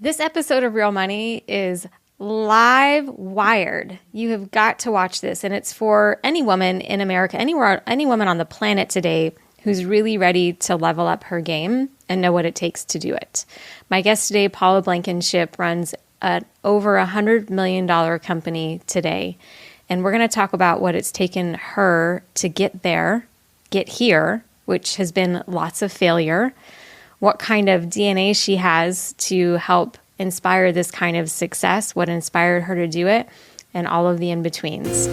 This episode of Real Money is live wired. You have got to watch this, and it's for any woman in America, anywhere, any woman on the planet today who's really ready to level up her game and know what it takes to do it. My guest today, Paula Blankenship, runs an over $100 million company today, and we're going to talk about what it's taken her to get there, get here, which has been lots of failure, what kind of DNA she has to help inspire this kind of success, what inspired her to do it, and all of the in-betweens.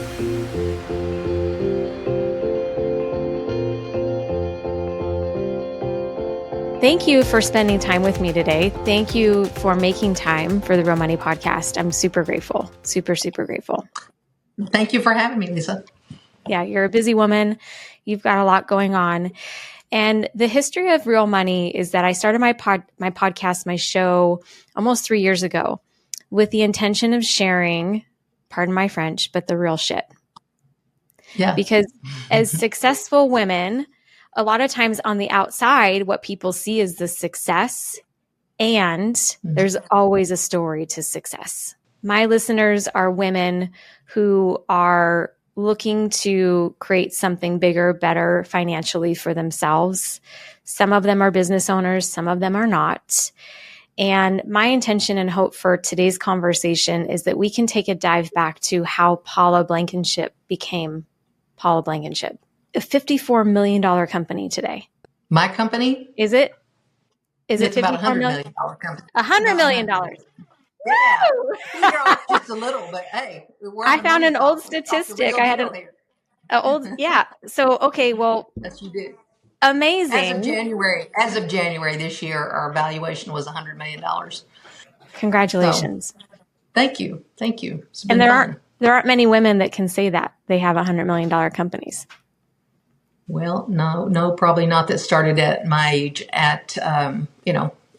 Thank you for spending time with me today. Thank you for making time for the Real Money podcast. I'm super grateful, super grateful. Thank you for having me, Lisa. Yeah, you're a busy woman. You've got a lot going on. And the history of Real Money is that I started my podcast, my show, almost 3 years ago with the intention of sharing, pardon my French, but the real shit. Yeah. Because as successful women, a lot of times on the outside, what people see is the success, and there's always a story to success. My listeners are women who are looking to create something bigger, better financially for themselves. Some of them are business owners, some of them are not. And my intention and hope for today's conversation is that we can take a dive back to how Paula Blankenship became Paula Blankenship, a $54 million company today. My company? Is it? It's about $100 million company. $100 million. Yeah, you're off just a little, but hey, I found an old statistic. I had an old, yeah. So, okay, well, yes, you did. Amazing. As of January this year, our valuation was $100 million. Congratulations. So, thank you. It's been and fun. there aren't many women that can say that they have $100 million companies. Well, no, probably not that started at my age in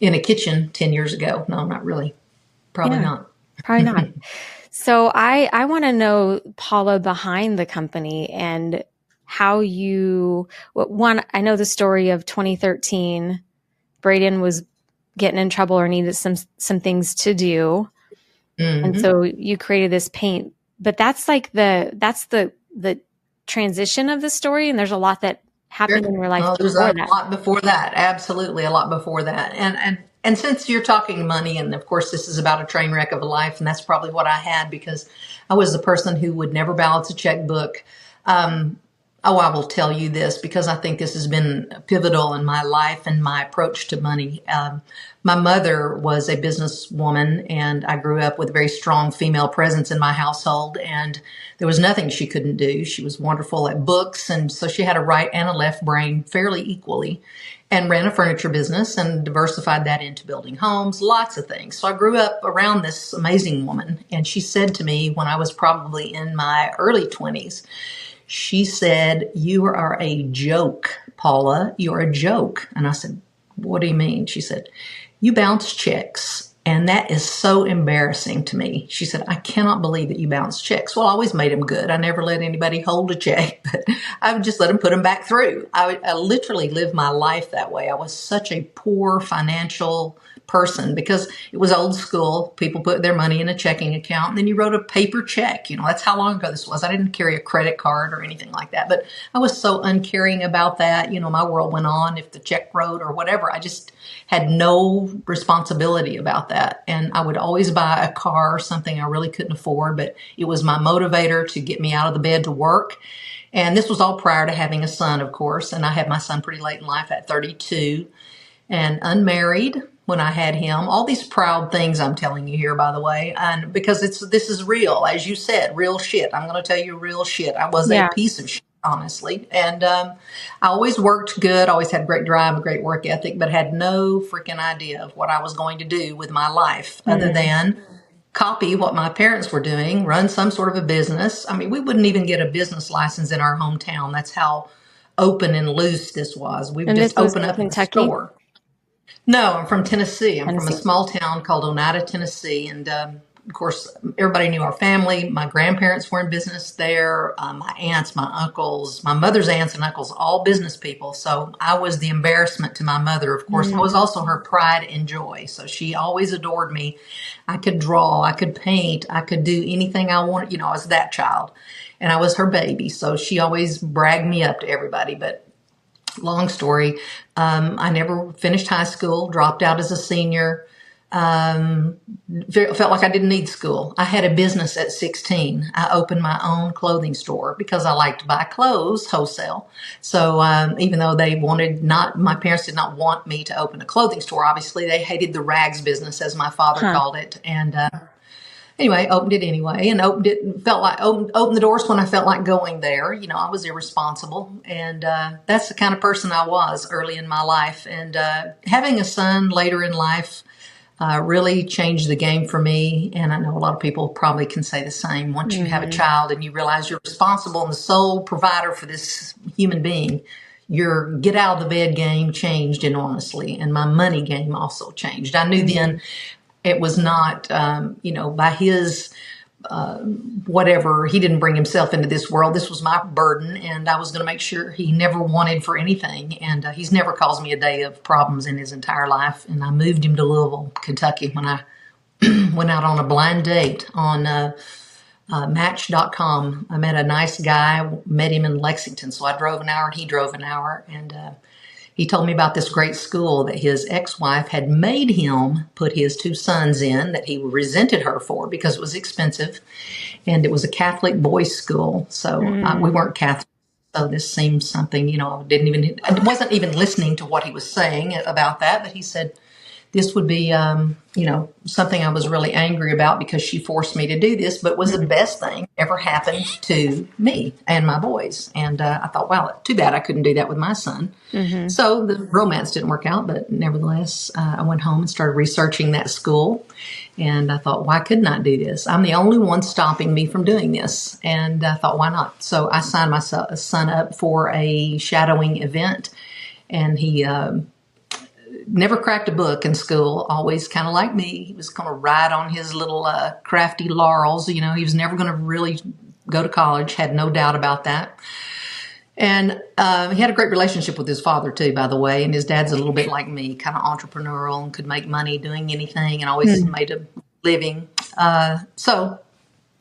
a kitchen 10 years ago. No, not really. Probably not. Probably not. So I want to know, Paula, behind the company and how I know the story of 2013, Braden was getting in trouble or needed some things to do. Mm-hmm. And so you created this paint, but that's like that's the transition of the story. And there's a lot that happened in your life. There's a lot before that. Absolutely. A lot before that. And since you're talking money, and of course, this is about a train wreck of a life, and that's probably what I had because I was the person who would never balance a checkbook. I will tell you this because I think this has been pivotal in my life and my approach to money. My mother was a businesswoman, and I grew up with a very strong female presence in my household, and there was nothing she couldn't do. She was wonderful at books, and so she had a right and a left brain fairly equally, and ran a furniture business and diversified that into building homes, lots of things. So I grew up around this amazing woman, and she said to me when I was probably in my early 20s, she said, "You are a joke, Paula. You're a joke." And I said, "What do you mean?" She said, "You bounce checks. And that is so embarrassing to me." She said, "I cannot believe that you bounce checks." Well, I always made them good. I never let anybody hold a check, but I would just let them put them back through. I literally lived my life that way. I was such a poor financial person because it was old school. People put their money in a checking account and then you wrote a paper check. That's how long ago this was. I didn't carry a credit card or anything like that, but I was so uncaring about that. My world went on if the check wrote or whatever. I just had no responsibility about that. And I would always buy a car or something I really couldn't afford, but it was my motivator to get me out of the bed to work. And this was all prior to having a son, of course. And I had my son pretty late in life at 32 and unmarried when I had him. All these proud things I'm telling you here, by the way, and because this is real, as you said, real shit. I'm going to tell you real shit. I was a piece of shit, honestly. And I always worked good, always had great drive, a great work ethic, but had no freaking idea of what I was going to do with my life other than copy what my parents were doing, run some sort of a business. I mean, we wouldn't even get a business license in our hometown. That's how open and loose this was. We would just open up a store. No, I'm from Tennessee. I'm from a small town called Oneida, Tennessee. And of course, everybody knew our family. My grandparents were in business there. My aunts, my uncles, my mother's aunts and uncles, all business people. So I was the embarrassment to my mother. Of course, I was also her pride and joy. So she always adored me. I could draw, I could paint, I could do anything I wanted. I was that child, and I was her baby. So she always bragged me up to everybody. But long story, I never finished high school, dropped out as a senior. Felt like I didn't need school. I had a business at 16. I opened my own clothing store because I liked to buy clothes wholesale. So even though my parents did not want me to open a clothing store, obviously they hated the rags business, as my father called it. And anyway, opened it anyway, and opened the doors when I felt like going there. I was irresponsible, and that's the kind of person I was early in my life. And having a son later in life really changed the game for me. And I know a lot of people probably can say the same. Once you have a child and you realize you're responsible and the sole provider for this human being, your get out of the bed game changed enormously. And my money game also changed. I knew then it was not, by his whatever, he didn't bring himself into this world. This was my burden, and I was going to make sure he never wanted for anything. And he's never caused me a day of problems in his entire life. And I moved him to Louisville, Kentucky, when I went out on a blind date on Match.com. I met a nice guy, met him in Lexington. So I drove an hour and he drove an hour. And he told me about this great school that his ex-wife had made him put his two sons in, that he resented her for because it was expensive. And it was a Catholic boys' school. So we weren't Catholic. So this seemed something, I wasn't even listening to what he was saying about that. But he said, this would be, something I was really angry about because she forced me to do this, but was the best thing ever happened to me and my boys. And I thought, wow, too bad I couldn't do that with my son. So the romance didn't work out, but nevertheless, I went home and started researching that school. And I thought, why couldn't I do this? I'm the only one stopping me from doing this. And I thought, why not? So I signed my son up for a shadowing event, and he never cracked a book in school, always kind of like me. He was going to ride on his little crafty laurels. He was never going to really go to college, had no doubt about that. And he had a great relationship with his father, too, by the way. And his dad's a little bit like me, kind of entrepreneurial and could make money doing anything and always made a living. So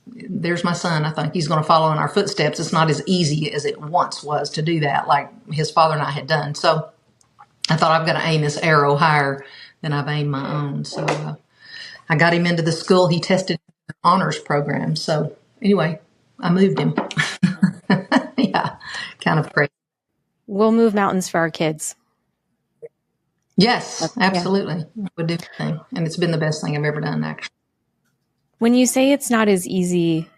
there's my son. I think he's going to follow in our footsteps. It's not as easy as it once was to do that, like his father and I had done. So I thought, I've got to aim this arrow higher than I've aimed my own. So I got him into the school. He tested the honors program. So anyway, I moved him. Yeah, kind of crazy. We'll move mountains for our kids. Yes, absolutely. Yeah. Would do anything. And it's been the best thing I've ever done, actually. When you say it's not as easy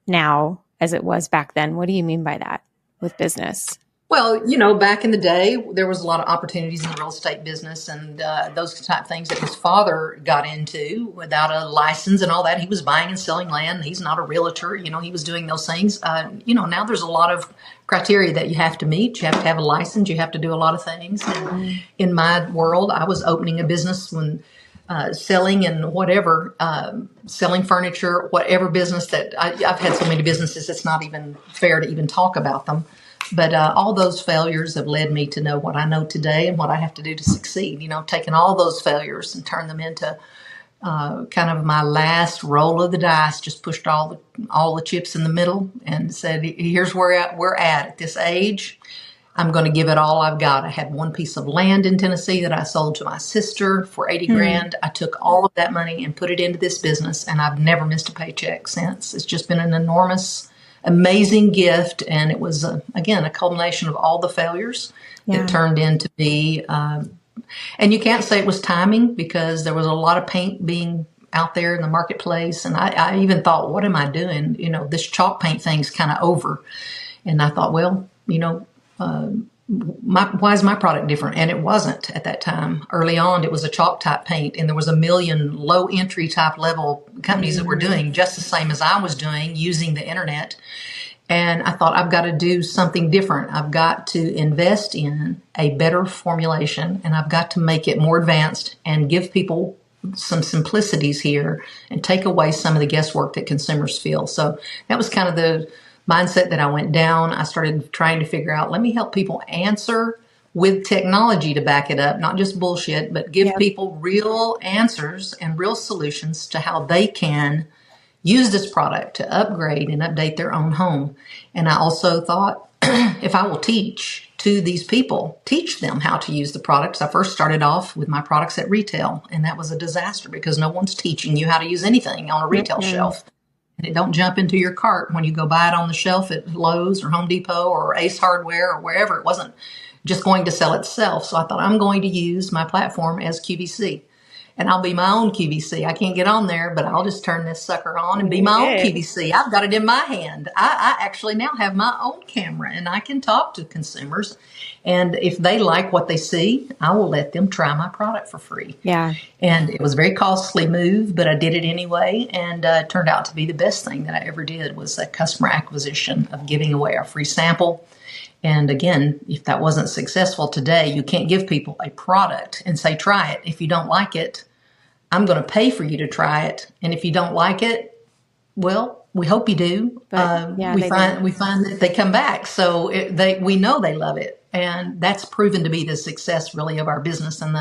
now as it was back then, what do you mean by that with business? Well, back in the day, there was a lot of opportunities in the real estate business and those type of things that his father got into without a license and all that. He was buying and selling land. He's not a realtor. He was doing those things. Now there's a lot of criteria that you have to meet. You have to have a license. You have to do a lot of things. And in my world, I was opening a business when selling and whatever, selling furniture, whatever business that I've had so many businesses, it's not even fair to even talk about them. But all those failures have led me to know what I know today and what I have to do to succeed. Taking all those failures and turn them into kind of my last roll of the dice, just pushed all the chips in the middle and said, here's where we're at this age. I'm going to give it all I've got. I had one piece of land in Tennessee that I sold to my sister for 80 grand. I took all of that money and put it into this business, and I've never missed a paycheck since. It's just been an enormous amazing gift. And it was, again, a culmination of all the failures that turned into be. And you can't say it was timing because there was a lot of paint being out there in the marketplace. And I even thought, what am I doing? This chalk paint thing's kind of over. And I thought, well, why is my product different? And it wasn't at that time. Early on, it was a chalk type paint, and there was a million low entry type level companies that were doing just the same as I was doing using the internet. And I thought, I've got to do something different. I've got to invest in a better formulation, and I've got to make it more advanced and give people some simplicities here and take away some of the guesswork that consumers feel. So that was kind of the mindset that I went down. I started trying to figure out, let me help people answer with technology to back it up, not just bullshit, but give people real answers and real solutions to how they can use this product to upgrade and update their own home. And I also thought, if I will teach to these people, teach them how to use the products. I first started off with my products at retail, and that was a disaster because no one's teaching you how to use anything on a retail shelf. And it don't jump into your cart when you go buy it on the shelf at Lowe's or Home Depot or Ace Hardware or wherever. It wasn't just going to sell itself. So I thought, I'm going to use my platform as QVC. And I'll be my own QVC. I can't get on there, but I'll just turn this sucker on and be my own QVC. I've got it in my hand. I actually now have my own camera, and I can talk to consumers. And if they like what they see, I will let them try my product for free. Yeah. And it was a very costly move, but I did it anyway. And it turned out to be the best thing that I ever did was a customer acquisition of giving away a free sample. And again, if that wasn't successful today, you can't give people a product and say, try it. If you don't like it, I'm going to pay for you to try it. And if you don't like it, well, we hope you do. But, we find that they come back. So we know they love it. And that's proven to be the success really of our business, and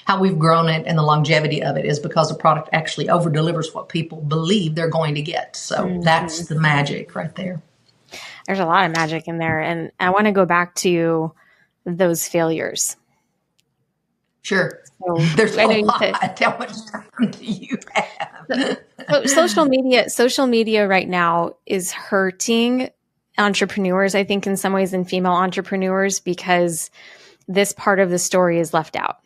how we've grown it and the longevity of it is because the product actually over delivers what people believe they're going to get. So that's the magic right there. There's a lot of magic in there. And I want to go back to those failures. Sure. So, there's a lot. How much time do you have? So social media right now is hurting entrepreneurs, I think, in some ways, and female entrepreneurs, because this part of the story is left out.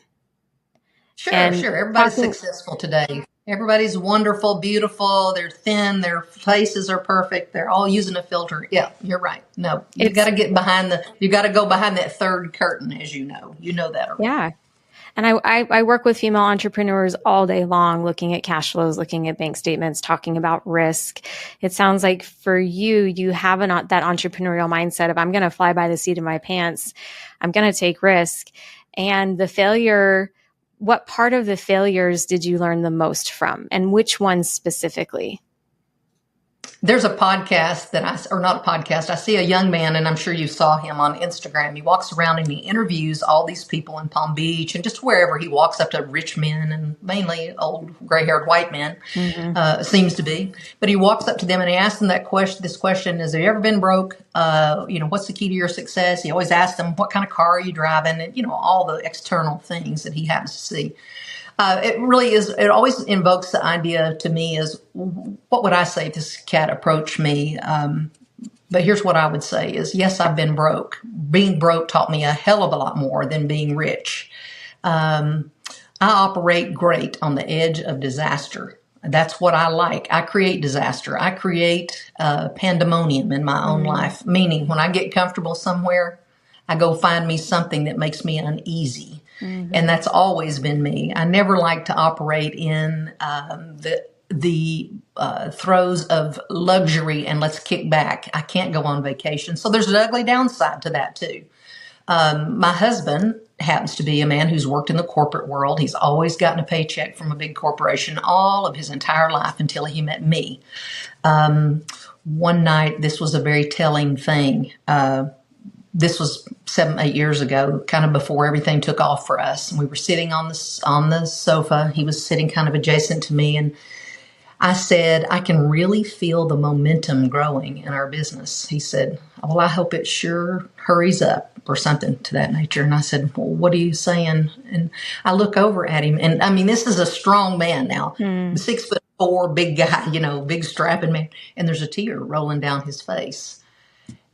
Sure. Everybody's successful today. Everybody's wonderful, beautiful. They're thin. Their faces are perfect. They're all using a filter. Yeah, you're right. No, you got to go behind that third curtain, as you know. You know that already. Yeah. And I work with female entrepreneurs all day long, looking at cash flows, looking at bank statements, talking about risk. It sounds like for you, you have that entrepreneurial mindset of, I'm going to fly by the seat of my pants. I'm going to take risk. And the failure, what part of the failures did you learn the most from, and which ones specifically? There's a podcast I see a young man, and I'm sure you saw him on Instagram. He walks around and he interviews all these people in Palm Beach and just wherever. He walks up to rich men and mainly old gray-haired white men, seems to be. But he walks up to them and he asks them this question, has there ever been broke? What's the key to your success? He always asks them, what kind of car are you driving? And, all the external things that he happens to see. It really is. It always invokes the idea to me is, what would I say if this cat approached me? But here's what I would say is, yes, I've been broke. Being broke taught me a hell of a lot more than being rich. I operate great on the edge of disaster. That's what I like. I create disaster. I create pandemonium in my own life, meaning when I get comfortable somewhere, I go find me something that makes me uneasy. And that's always been me. I never like to operate in the throes of luxury and let's kick back. I can't go on vacation. So there's an ugly downside to that too. My husband happens to be a man who's worked in the corporate world. He's always gotten a paycheck from a big corporation all of his entire life until he met me. One night, this was a very telling thing. This was 7-8 years ago, kind of before everything took off for us. And we were sitting on the sofa. He was sitting kind of adjacent to me. And I said, I can really feel the momentum growing in our business. He said, well, I hope it sure hurries up, or something to that nature. And I said, well, what are you saying? And I look over at him. And I mean, this is a strong man now, 6'4", big guy, big strapping man. And there's a tear rolling down his face.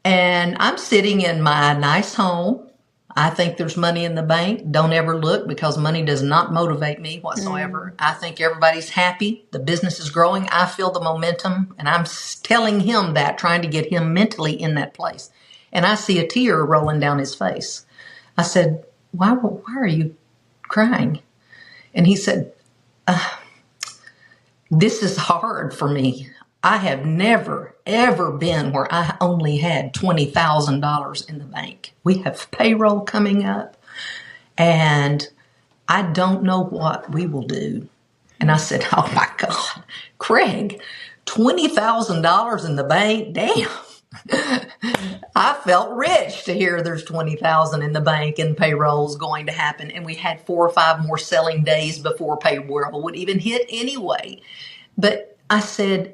And I'm sitting in my nice home. I think there's money in the bank. Don't ever look, because money does not motivate me whatsoever. I think everybody's happy. The business is growing. I feel the momentum. And I'm telling him that, trying to get him mentally in that place. And I see a tear rolling down his face. I said, why are you crying? And he said, this is hard for me. I have never, ever been where I only had $20,000 in the bank. We have payroll coming up, and I don't know what we will do. And I said, oh my God, Craig, $20,000 in the bank? Damn. I felt rich to hear there's 20,000 in the bank and payroll's going to happen. And we had 4 or 5 more selling days before payroll would even hit anyway. But I said,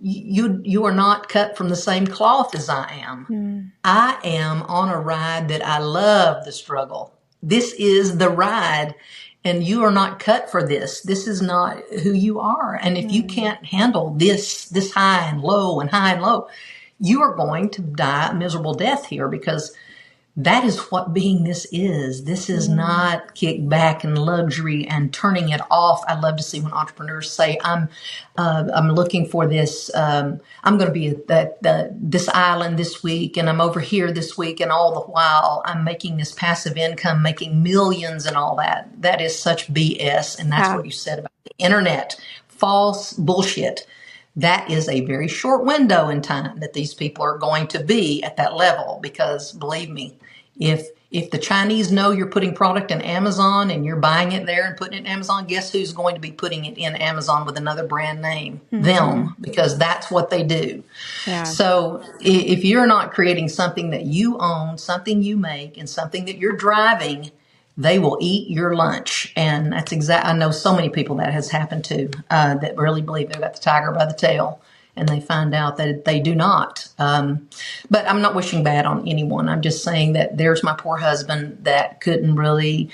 you are not cut from the same cloth as I am. I am on a ride that I love the struggle. This is the ride. And you are not cut for this. This is not who you are. And if you can't handle this high and low and high and low, you are going to die a miserable death here, because that is what being this is. This is not kick back and luxury and turning it off. I love to see when entrepreneurs say, I'm looking for this, I'm going to be at this island this week, and I'm over here this week, and all the while I'm making this passive income, making millions and all that. That is such BS. And that's what you said about the internet. False bullshit. That is a very short window in time that these people are going to be at that level, because believe me, if the Chinese know you're putting product in Amazon and you're buying it there and putting it in Amazon, guess who's going to be putting it in Amazon with another brand name? Them, because that's what they do. Yeah. So if you're not creating something that you own, something you make, and something that you're driving, they will eat your lunch. And that's I know so many people that has happened to, that really believe they've got the tiger by the tail, and they find out that they do not. But I'm not wishing bad on anyone. I'm just saying that there's my poor husband that couldn't really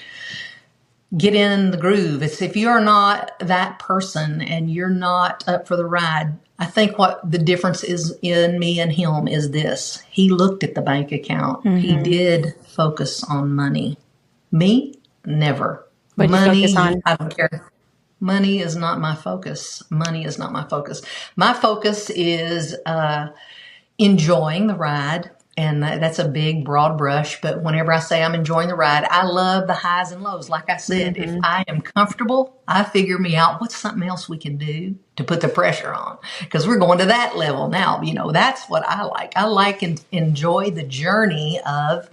get in the groove. It's if you're not that person and you're not up for the ride. I think what the difference is in me and him is this. He looked at the bank account. He did focus on money. Me, never. What money, you focus on? I don't care. Money is not my focus. Money is not my focus. My focus is enjoying the ride. And that's a big, broad brush. But whenever I say I'm enjoying the ride, I love the highs and lows. Like I said, if I am comfortable, I figure me out what's something else we can do to put the pressure on. Because we're going to that level now. You know, that's what I like. I like and enjoy the journey of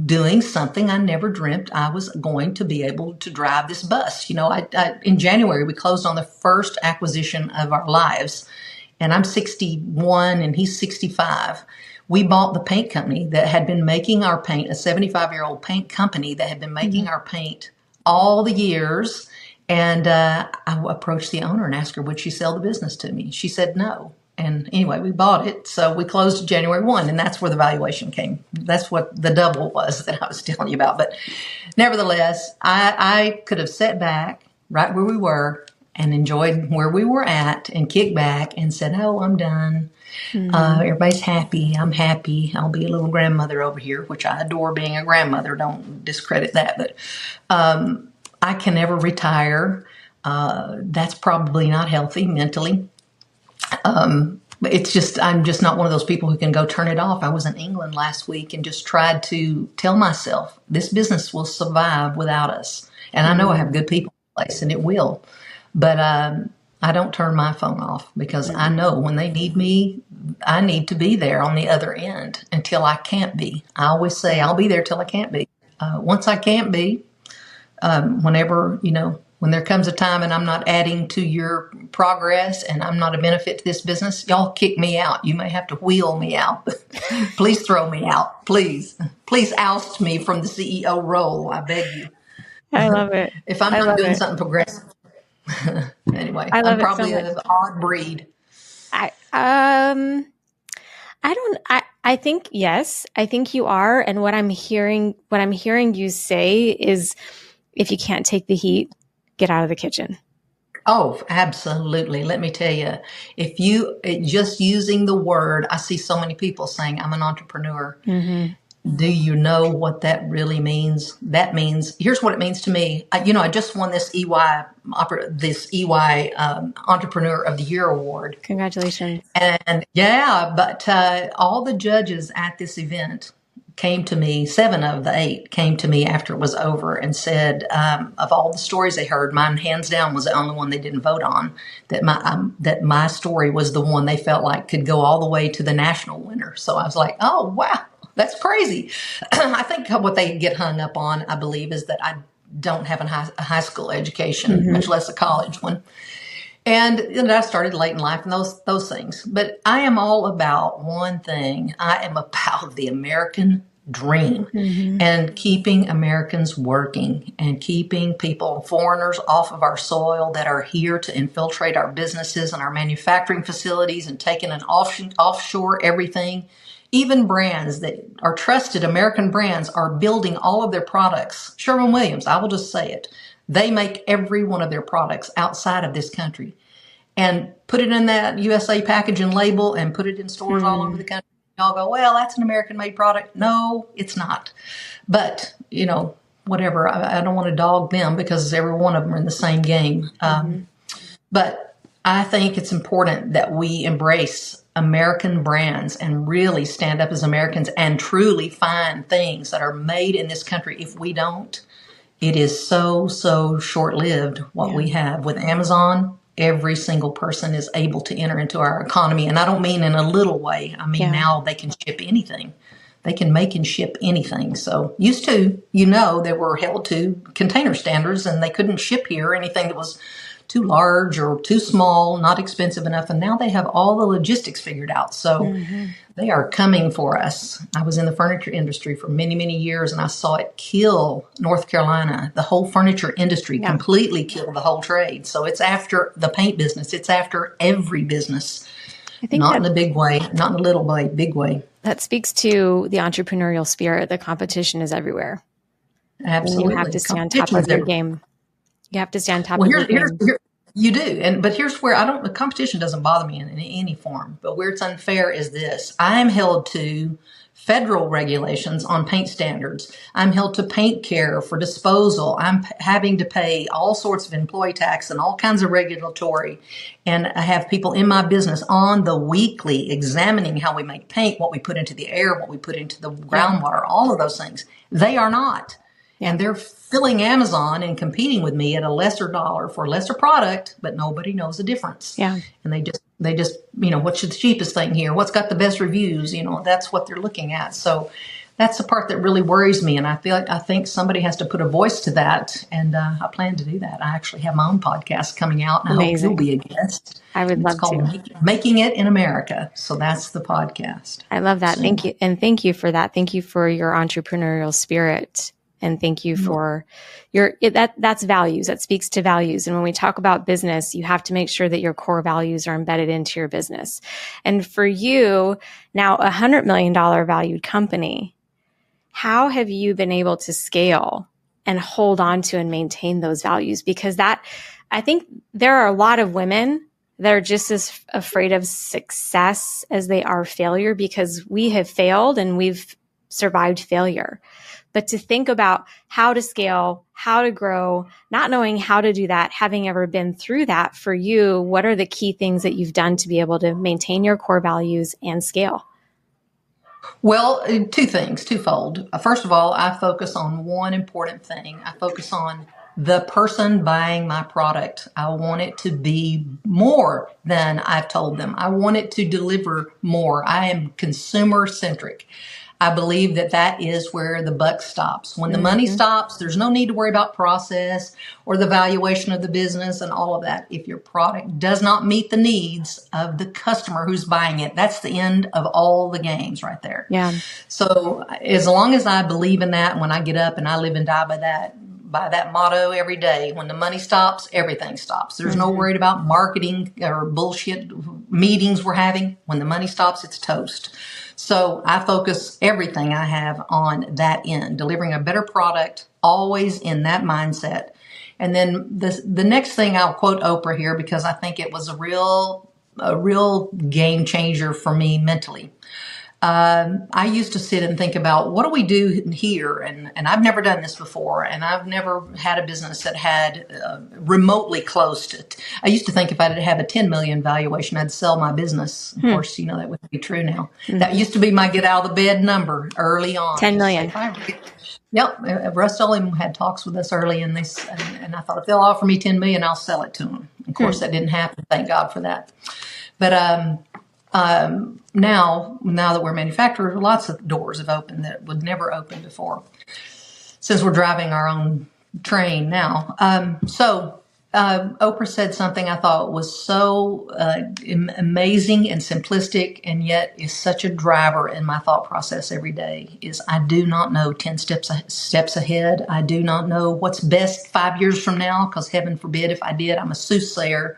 doing something I never dreamt I was going to be able to drive this bus. You know, in January, we closed on the first acquisition of our lives, and I'm 61 and he's 65. We bought the paint company that had been making our paint, a 75-year-old paint company that had been making our paint all the years. And I approached the owner and asked her, would she sell the business to me? She said no. And anyway, we bought it. So we closed January 1, and that's where the valuation came. That's what the double was that I was telling you about. But nevertheless, I could have sat back right where we were and enjoyed where we were at and kicked back and said, oh, I'm done. Everybody's happy. I'm happy. I'll be a little grandmother over here, which I adore being a grandmother. Don't discredit that. But I can never retire. That's probably not healthy mentally. It's just, I'm just not one of those people who can go turn it off. I was in England last week and just tried to tell myself this business will survive without us. And I know I have good people in place and it will, but, I don't turn my phone off because I know when they need me, I need to be there on the other end until I can't be. I always say I'll be there till I can't be. Once I can't be, whenever, you know, when there comes a time and I'm not adding to your progress and I'm not a benefit to this business, y'all kick me out. You may have to wheel me out. Please throw me out. Please oust me from the CEO role. I beg you. I love it. If I'm not doing something progressive. Anyway, I'm probably an odd breed. I think, yes, I think you are. And what I'm hearing you say is if you can't take the heat, get out of the kitchen. Oh, absolutely. Let me tell you, if you just using the word, I see so many people saying I'm an entrepreneur. Do you know what that really means? That means, here's what it means to me. I just won this EY Entrepreneur of the Year award. Congratulations. And yeah, but all the judges at this event came to me, 7 of the 8 came to me after it was over and said, of all the stories they heard, mine hands down was the only one they didn't vote on, that my story was the one they felt like could go all the way to the national winner. So I was like, oh, wow. That's crazy. I think what they get hung up on, I believe, is that don't have a high school education, much less a college one. And I started late in life and those things. But I am all about one thing. I am about the American dream and keeping Americans working and keeping people, foreigners, off of our soil that are here to infiltrate our businesses and our manufacturing facilities and taking an offshore everything. Even brands that are trusted American brands are building all of their products. Sherwin-Williams, I will just say it. They make every one of their products outside of this country and put it in that USA package and label and put it in stores all over the country. Y'all go, well, that's an American-made product. No, it's not. But, whatever. I don't want to dog them because every one of them are in the same game. But I think it's important that we embrace American brands and really stand up as Americans and truly find things that are made in this country. If we don't, it is so short-lived what we have. With Amazon, every single person is able to enter into our economy. And I don't mean in a little way. I mean, now they can ship anything. They can make and ship anything. So used to, they were held to container standards and they couldn't ship here anything that was too large or too small, not expensive enough. And now they have all the logistics figured out. So they are coming for us. I was in the furniture industry for many, many years, and I saw it kill North Carolina. The whole furniture industry completely killed the whole trade. So it's after the paint business. It's after every business. I think not in a big way, not in a little way, big way. That speaks to the entrepreneurial spirit. The competition is everywhere. Absolutely. And you have to stay on top of your game. You have to stay on top of your game. You do. But here's where the competition doesn't bother me in any form. But where it's unfair is this. I'm held to federal regulations on paint standards. I'm held to paint care for disposal. I'm having to pay all sorts of employee tax and all kinds of regulatory. And I have people in my business on the weekly examining how we make paint, what we put into the air, what we put into the groundwater, all of those things. They are not. And they're filling Amazon and competing with me at a lesser dollar for a lesser product, but nobody knows the difference. Yeah. And they just, what's the cheapest thing here? What's got the best reviews? That's what they're looking at. So that's the part that really worries me. And I think somebody has to put a voice to that. And I plan to do that. I actually have my own podcast coming out, and I hope you'll be a guest. I would love to. It's called Making It in America. So that's the podcast. I love that. Thank you. And thank you for that. Thank you for your entrepreneurial spirit. And thank you for that's values. That speaks to values. And when we talk about business, you have to make sure that your core values are embedded into your business. And for you, now $100 million valued company, how have you been able to scale and hold on to and maintain those values? Because I think there are a lot of women that are just as afraid of success as they are failure, because we have failed and we've survived failure. But to think about how to scale, how to grow, not knowing how to do that, having ever been through that for you, what are the key things that you've done to be able to maintain your core values and scale? Well, two things, twofold. First of all, I focus on one important thing. I focus on the person buying my product. I want it to be more than I've told them. I want it to deliver more. I am consumer centric. I believe that is where the buck stops. When the money stops, there's no need to worry about process or the valuation of the business and all of that. If your product does not meet the needs of the customer who's buying it, that's the end of all the games right there. Yeah. So as long as I believe in that, when I get up and I live and die by that motto every day, when the money stops, everything stops. There's no worry about marketing or bullshit meetings we're having. When the money stops, it's toast. So I focus everything I have on that end, delivering a better product, always in that mindset. And then the next thing, I'll quote Oprah here because I think it was a real game changer for me mentally. I used to sit and think about what do we do here? And I've never done this before. And I've never had a business that had remotely close to it. I used to think if I did have a 10 million valuation, I'd sell my business. Of course, that wouldn't be true now. That used to be my get out of the bed number early on. 10 million. Yep. Russ Sullivan had talks with us early and I thought if they'll offer me 10 million, I'll sell it to them. Of course, that didn't happen. Thank God for that. But, now that we're manufacturers, lots of doors have opened that would never open before. Since we're driving our own train now. Oprah said something I thought was so amazing and simplistic, and yet is such a driver in my thought process every day. Is I do not know 10 steps ahead. I do not know what's best 5 years from now, because heaven forbid if I did. I'm a soothsayer.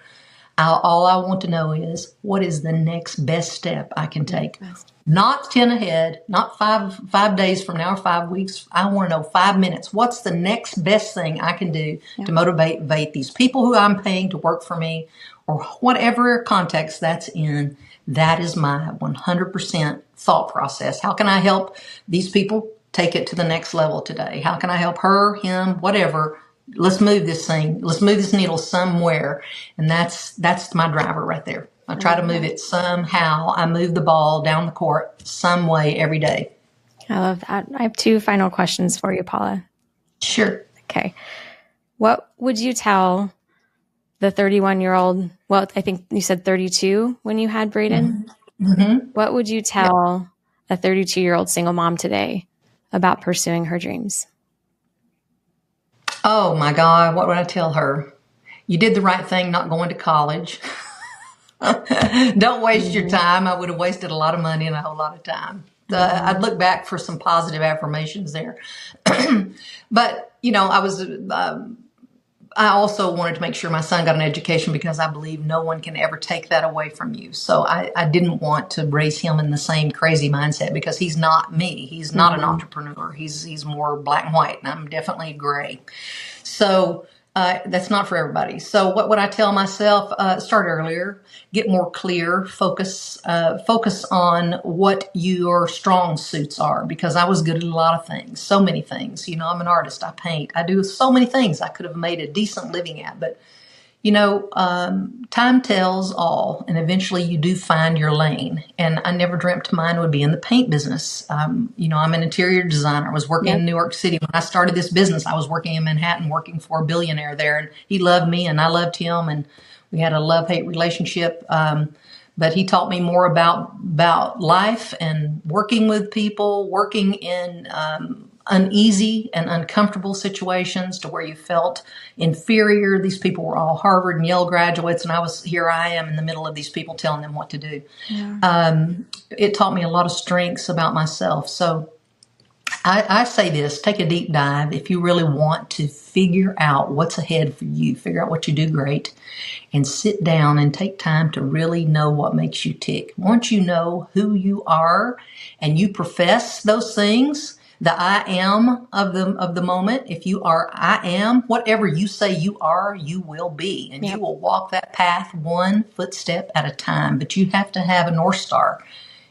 All I want to know is what is the next best step I can take. Not 10 ahead, not five days from now or 5 weeks. I want to know 5 minutes. What's the next best thing I can do to motivate these people who I'm paying to work for me, or whatever context that's in? That is my 100% thought process. How can I help these people take it to the next level today? How can I help her, him, whatever? Let's move this thing. Let's move this needle somewhere. And that's my driver right there. I try to move it somehow. I move the ball down the court some way every day. I love that. I have 2 final questions for you, Paula. Sure. Okay. What would you tell the 31-year-old, well, I think you said 32 when you had Braden? Mm-hmm. What would you tell a 32-year-old single mom today about pursuing her dreams? Oh my God, what would I tell her? You did the right thing not going to college. Don't waste your time. I would have wasted a lot of money and a whole lot of time. I'd look back for some positive affirmations there. But, I also wanted to make sure my son got an education, because I believe no one can ever take that away from you. So I didn't want to raise him in the same crazy mindset, because he's not me. He's not an entrepreneur. He's more black and white, and I'm definitely gray. So that's not for everybody. So what would I tell myself? Start earlier, get more clear, focus on what your strong suits are, because I was good at a lot of things, so many things. I'm an artist. I paint. I do so many things I could have made a decent living at. But, time tells all, and eventually you do find your lane. And I never dreamt mine would be in the paint business. I'm an interior designer. I was working in New York City. When I started this business, I was working in Manhattan, working for a billionaire there. And he loved me and I loved him. And we had a love-hate relationship. But he taught me more about life and working with people, working in uneasy and uncomfortable situations to where you felt inferior. These people were all Harvard and Yale graduates, and here I am in the middle of these people telling them what to do. Yeah. It taught me a lot of strengths about myself. So I say this, take a deep dive if you really want to figure out what's ahead for you, figure out what you do great, and sit down and take time to really know what makes you tick. Once you know who you are and you profess those things, the I am of the moment. If you are I am, whatever you say you are, you will be. And you will walk that path one footstep at a time. But you have to have a North Star.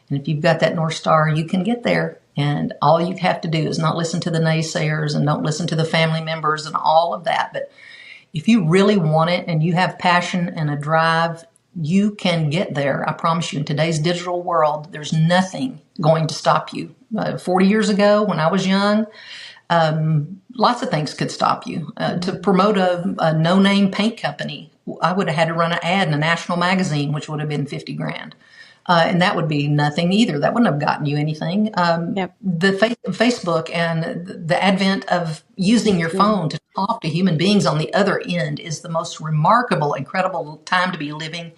And if you've got that North Star, you can get there. And all you have to do is not listen to the naysayers and don't listen to the family members and all of that. But if you really want it and you have passion and a drive, you can get there. I promise you, in today's digital world, there's nothing going to stop you. 40 years ago, when I was young, lots of things could stop you. To promote a no-name paint company, I would have had to run an ad in a national magazine, which would have been $50,000. And that would be nothing either. That wouldn't have gotten you anything. The Facebook and the advent of using your phone to talk to human beings on the other end is the most remarkable, incredible time to be living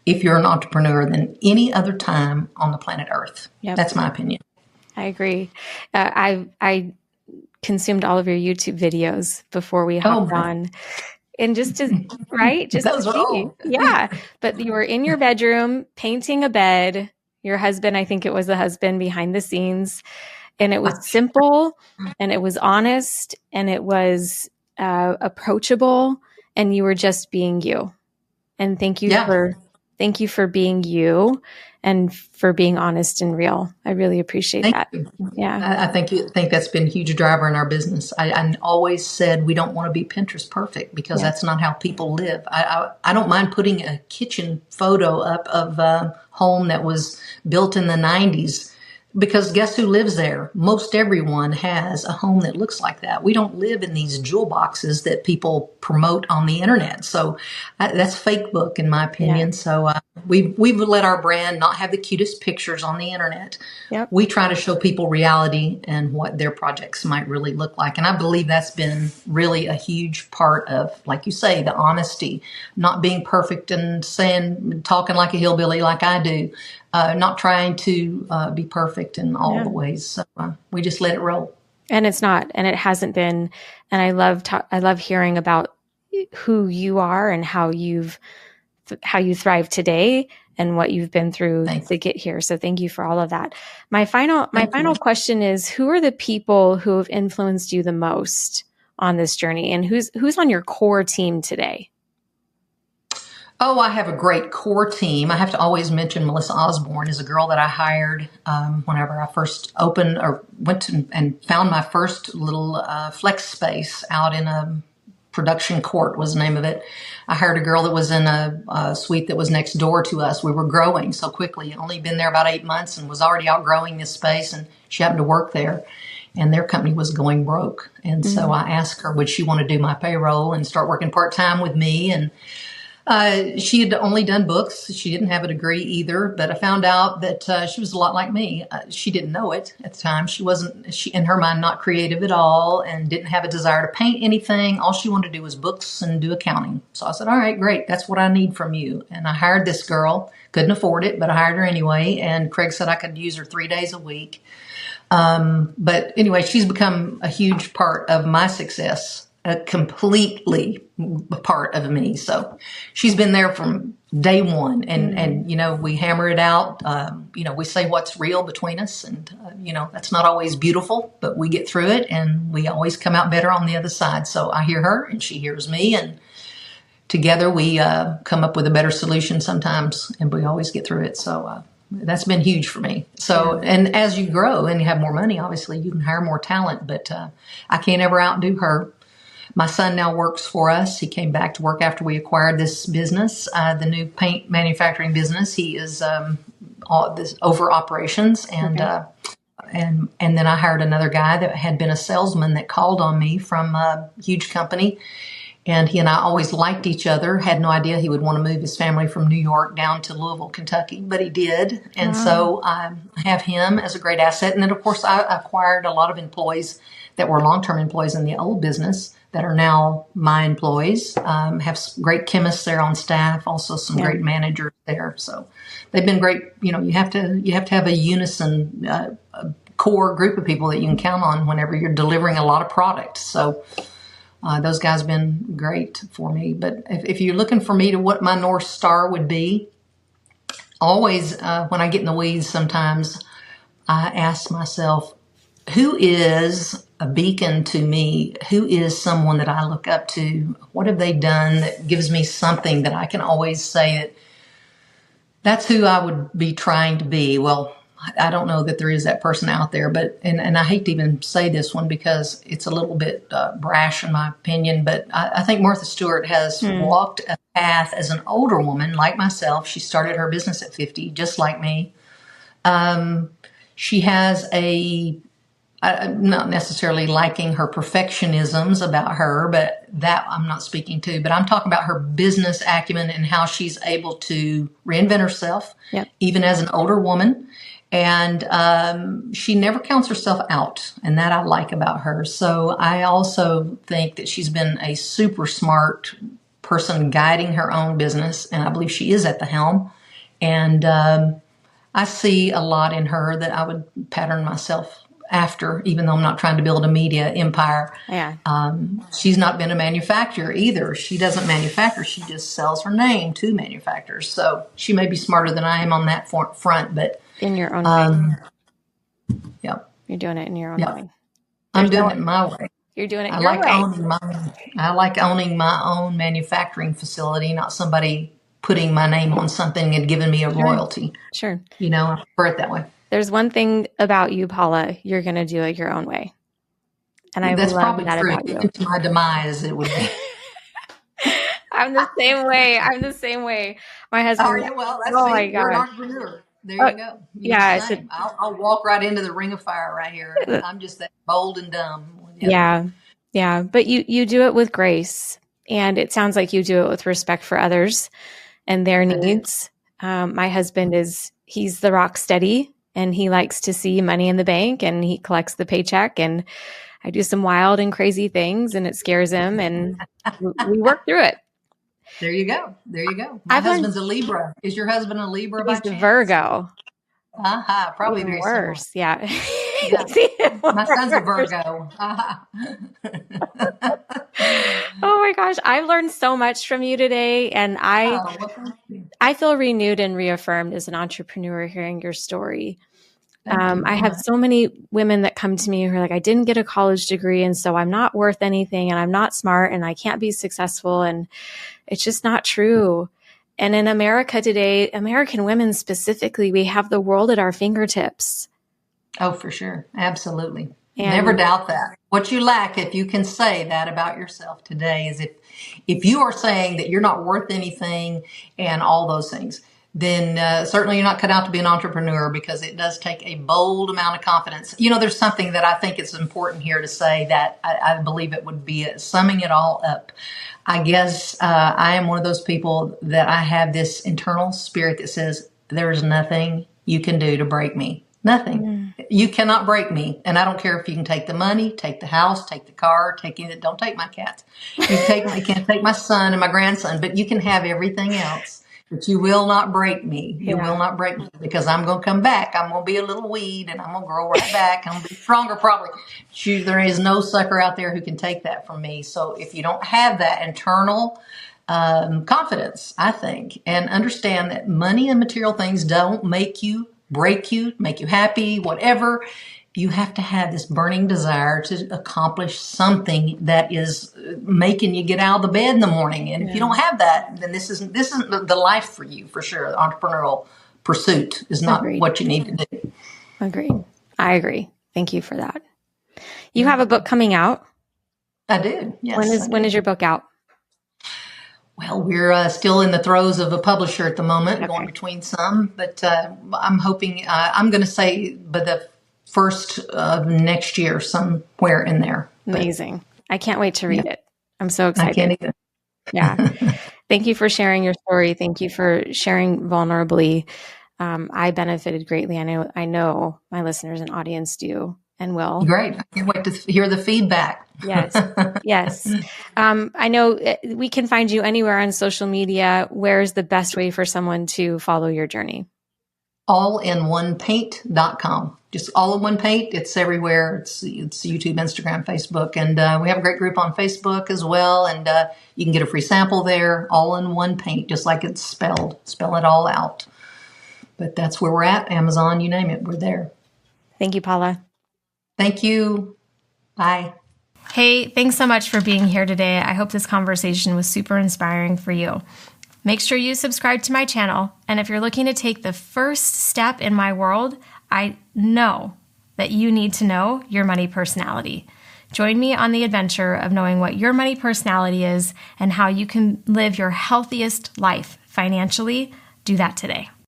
if you're an entrepreneur than any other time on the planet Earth. That's my opinion. I agree. I consumed all of your YouTube videos before we hopped on. And just to see. Yeah. But you were in your bedroom painting a bed. Your husband, I think it was the husband behind the scenes. And it was simple and it was honest and it was approachable. And you were just being you. And thank you for being you and for being honest and real. I really appreciate that. You. Yeah. I think that's been a huge driver in our business. I always said we don't want to be Pinterest perfect because that's not how people live. I don't mind putting a kitchen photo up of a home that was built in the 90s. Because guess who lives there? Most everyone has a home that looks like that. We don't live in these jewel boxes that people promote on the internet. So that's fake book, in my opinion. Yeah. So we've let our brand not have the cutest pictures on the internet. Yep. We try to show people reality and what their projects might really look like. And I believe that's been really a huge part of, like you say, the honesty, not being perfect and talking like a hillbilly like I do. Not trying to be perfect in all the ways. So we just let it roll. And it's not, and it hasn't been. And I love hearing about who you are and how you thrive today and what you've been through to get here. So thank you for all of that. My final question is, who are the people who have influenced you the most on this journey, and who's on your core team today? Oh, I have a great core team. I have to always mention Melissa Osborne is a girl that I hired whenever I first opened or went to and found my first little flex space out in a production court was the name of it. I hired a girl that was in a suite that was next door to us. We were growing so quickly. I'd only been there about 8 months and was already outgrowing this space, and she happened to work there. And their company was going broke. And so I asked her, would she want to do my payroll and start working part-time with me? And she had only done books. She didn't have a degree either, but I found out that she was a lot like me. She didn't know it at the time. She in her mind, not creative at all and didn't have a desire to paint anything. All she wanted to do was books and do accounting. So I said, all right, great. That's what I need from you. And I hired this girl. Couldn't afford it, but I hired her anyway. And Craig said I could use her 3 days a week. But anyway, she's become a huge part of my success. Completely a part of me. So she's been there from day one, and we hammer it out. We say what's real between us, and that's not always beautiful, but we get through it, and we always come out better on the other side. So I hear her, and she hears me, and together we come up with a better solution sometimes, and we always get through it. So that's been huge for me. So, and as you grow and you have more money, obviously you can hire more talent, but I can't ever outdo her. My son now works for us. He came back to work after we acquired this business, the new paint manufacturing business. He is over operations, and then I hired another guy that had been a salesman that called on me from a huge company, and he and I always liked each other. Had no idea he would want to move his family from New York down to Louisville, Kentucky, but he did, and so I have him as a great asset. And then, of course, I acquired a lot of employees that were long-term employees in the old business that are now my employees. Have great chemists there on staff, also some great managers there. So they've been great. You have to have a unison core group of people that you can count on whenever you're delivering a lot of product. So those guys have been great for me. But if you're looking for me to what my North Star would be, always when I get in the weeds, sometimes I ask myself, who is a beacon to me? Who is someone that I look up to? What have they done that gives me something that I can always say that that's who I would be trying to be? Well, I don't know that there is that person out there, but, and I hate to even say this one because it's a little bit brash in my opinion, but I think Martha Stewart has walked a path as an older woman like myself. She started her business at 50, just like me. She has I'm not necessarily liking her perfectionisms about her, but that I'm not speaking to. But I'm talking about her business acumen and how she's able to reinvent herself, even as an older woman. And she never counts herself out, and that I like about her. So I also think that she's been a super smart person guiding her own business, and I believe she is at the helm. And I see a lot in her that I would pattern myself after, even though I'm not trying to build a media empire. She's not been a manufacturer either. She doesn't manufacture. She just sells her name to manufacturers. So she may be smarter than I am on that front, but in your own way. You're doing it in your own way. I'm doing it my way. You're doing it I your like way. I like owning my own manufacturing facility, not somebody putting my name on something and giving me a royalty. Sure. I prefer it that way. There's one thing about you, Paula, you're going to do it your own way. And I That's love probably that true. about you. Even to my demise, it would be. I'm the same way. My husband. Oh, yeah, well, that's my God. You're an entrepreneur. There you go. You're the Yeah. same. I'll walk right into the ring of fire right here. I'm just that bold and dumb. Yeah. Yeah. But you do it with grace, and it sounds like you do it with respect for others and their needs. My husband he's the rock steady, and he likes to see money in the bank, and he collects the paycheck, and I do some wild and crazy things, and it scares him, and we work through it. There you go. There you go. My husband's a Libra. Is your husband a Libra by He's a chance? Virgo. Probably Even very worse. similar. Yeah. My son's a Virgo. Oh my gosh. I've learned so much from you today. And I feel renewed and reaffirmed as an entrepreneur hearing your story. I have so many women that come to me who are like, I didn't get a college degree, and so I'm not worth anything, and I'm not smart, and I can't be successful. And it's just not true. And in America today, American women specifically, we have the world at our fingertips. Oh, for sure. Absolutely. Never doubt that. What you lack, if you can say that about yourself today, is if you are saying that you're not worth anything and all those things, then certainly you're not cut out to be an entrepreneur, because it does take a bold amount of confidence. There's something that I think it's important here to say that I believe it would be summing it all up. I guess I am one of those people that I have this internal spirit that says there's nothing you can do to break me. Nothing. You cannot break me. And I don't care if you can take the money, take the house, take the car, don't take my cats. You can't take my son and my grandson, but you can have everything else. But you will not break me. You will not break me, because I'm going to come back. I'm going to be a little weed, and I'm going to grow right back. I'm going to be stronger probably. There is no sucker out there who can take that from me. So if you don't have that internal confidence, I think, and understand that money and material things don't make you, break you, make you happy, whatever. You have to have this burning desire to accomplish something that is making you get out of the bed in the morning. And if you don't have that, then this isn't the life for you, for sure. The entrepreneurial pursuit is not what you need to do. Agreed. I agree. Thank you for that. You have a book coming out. I do. Yes. When is your book out? Well, we're still in the throes of a publisher at the moment, going between some, but I'm hoping, I'm going to say by the first of next year, somewhere in there. Amazing. I can't wait to read it. I'm so excited. I can't either. Yeah. Thank you for sharing your story. Thank you for sharing vulnerably. I benefited greatly. I know my listeners and audience do and will. Great. I can't wait to hear the feedback. Yes. Yes. I know we can find you anywhere on social media. Where's the best way for someone to follow your journey? allinOnePaint.com. Just all in one paint. It's everywhere. It's YouTube, Instagram, Facebook. And we have a great group on Facebook as well. And you can get a free sample there. All in one paint, just like it's spelled. Spell it all out. But that's where we're at. Amazon, you name it. We're there. Thank you, Paula. Thank you. Bye. Hey, thanks so much for being here today. I hope this conversation was super inspiring for you. Make sure you subscribe to my channel. And if you're looking to take the first step in my world, I know that you need to know your money personality. Join me on the adventure of knowing what your money personality is and how you can live your healthiest life financially. Do that today.